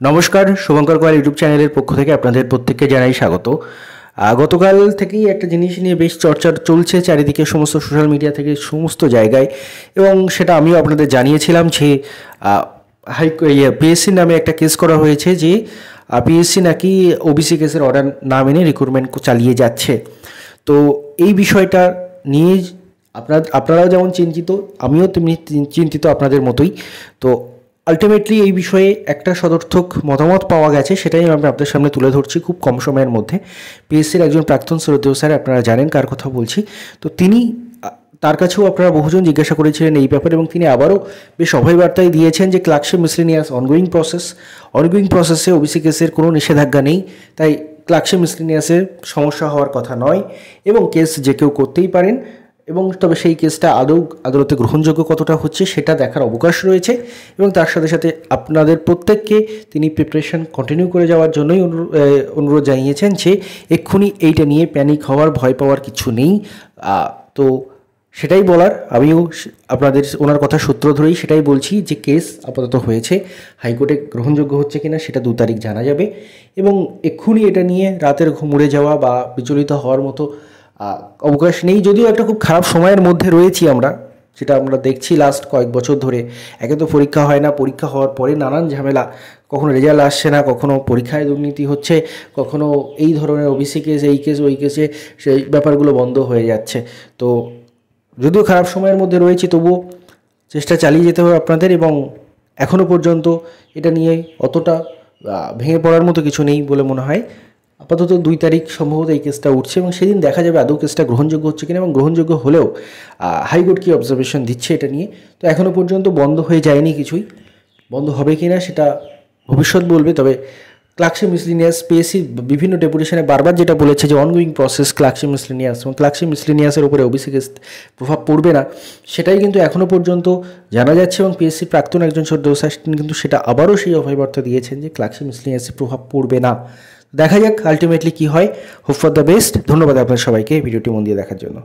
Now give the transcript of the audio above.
নমস্কার, শুভঙ্কর কয়াল ইউটিউব চ্যানেলের পক্ষ থেকে আপনাদের প্রত্যেককে জানাই স্বাগত। গতকাল থেকেই একটা জিনিস নিয়ে বেশ চর্চা চলছে চারিদিকে, সমস্ত সোশ্যাল মিডিয়া থেকে সমস্ত জায়গায়, এবং সেটা আমিও আপনাদের জানিয়েছিলাম যে পিএসসি নামে একটা কেস করা হয়েছে যে পিএসসি নাকি ওবিসি কেসের অর্ডার না মেনে রিক্রুটমেন্ট চালিয়ে যাচ্ছে। তো এই বিষয়টা নিয়ে আপনারাও যেমন চিন্তিত, আমিও তেমনি চিন্তিত আপনাদের মতোই। তো আলটিমেটলি এই বিষয়ে একটা সদর্থক মতামত পাওয়া গেছে, সেটাই আমি আপনাদের সামনে তুলে ধরছি খুব কম সময়ের মধ্যে। পিএসসির একজন প্রাক্তন শ্রদ্ধেয় স্যার, আপনারা জানেন কার কথা বলছি। তো তার কাছেও আপনারা বহুজন জিজ্ঞাসা করেছিলেন এই ব্যাপারে, এবং তিনি আবারও বেশ অভয় বার্তায় দিয়েছেন যে ক্লার্কশিপ মিসলেনিয়াস অনগোয়িং প্রসেসে ওবিসি কেসের কোনো নিষেধাজ্ঞা নেই, তাই ক্লার্কশিপ মিসলেনিয়াসের সমস্যা হওয়ার কথা নয়, এবং কেস যে কেউ করতেই পারেন। এবং তবে সেই কেসটা আদালতে গ্রহণযোগ্য কতটা হচ্ছে সেটা দেখার অবকাশ রয়েছে, এবং তার সাথে সাথে আপনাদের প্রত্যেককে তিনি প্রিপারেশন কন্টিনিউ করে যাওয়ার জন্যই অনুরোধ জানিয়েছেন যে এক্ষুনি এইটা নিয়ে প্যানিক হওয়ার, ভয় পাওয়ার কিছু নেই। তো সেটাই বলার, আমিও আপনাদের ওনার কথা সূত্র ধরেই সেটাই বলছি যে কেস আপাতত হয়েছে, হাইকোর্টে গ্রহণযোগ্য হচ্ছে কিনা সেটা 2 তারিখ জানা যাবে, এবং এক্ষুনি এটা নিয়ে রাতের ঘুম উড়ে যাওয়া বা বিচলিত হওয়ার মতো অবকাশ নেই। যদিও একটা খুব খারাপ সময়ের মধ্যে রয়েছি আমরা, যেটা আমরা দেখছি লাস্ট কয়েক বছর ধরে। একে তো পরীক্ষা হয় না, পরীক্ষা হওয়ার পরে নানান ঝামেলা, কখনো রেজাল্ট আসছে না, কখনো পরীক্ষায় দুর্নীতি হচ্ছে, কখনো এই ধরনের ওবিসি কেস, এই কেস ওই কেসে সেই ব্যাপারগুলো বন্ধ হয়ে যাচ্ছে। তো যদিও খারাপ সময়ের মধ্যে রয়েছি, তবুও চেষ্টা চালিয়ে যেতে হবে আপনাদের, এবং এখনও পর্যন্ত এটা নিয়ে অতটা ভেঙে পড়ার মতো কিছু নেই বলে মনে হয়। আপাতত 2 তারিখ সম্ভবত এই কেসটা উঠছে, এবং সেদিন দেখা যাবে আদৌ কেসটা গ্রহণযোগ্য হচ্ছে কিনা, এবং গ্রহণযোগ্য হলেও হাইকোর্ট কী অবজারভেশন দিচ্ছে এটা নিয়ে। তো এখনও পর্যন্ত বন্ধ হয়ে যায়নি কিছুই, বন্ধ হবে কি না সেটা ভবিষ্যৎ বলবে। তবে ক্লার্কশিপ মিসলেনিয়াস পিএসসি বিভিন্ন ডেপুটেশনে বারবার যেটা বলেছে যে অনগোয়িং প্রসেস ক্লার্কশিপ মিসলেনিয়াস, এবং ক্লার্কশিপ মিসলেনিয়াসের উপরে ওবিসি কেস প্রভাব পড়বে না, সেটাই কিন্তু এখনও পর্যন্ত জানা যাচ্ছে। এবং পিএসসির প্রাক্তন একজন শ্রদ্ধেয় স্যার কিন্তু সেটা আবারও সেই অভয়বার্তা দিয়েছেন যে ক্লার্কশিপ মিসলেনিয়াসের প্রভাব পড়বে না। দেখা যাক আলটিমেটলি কী হয়। Hope for the best. ধন্যবাদ আপনার সবাইকে ভিডিওটি মন দিয়ে দেখার জন্য।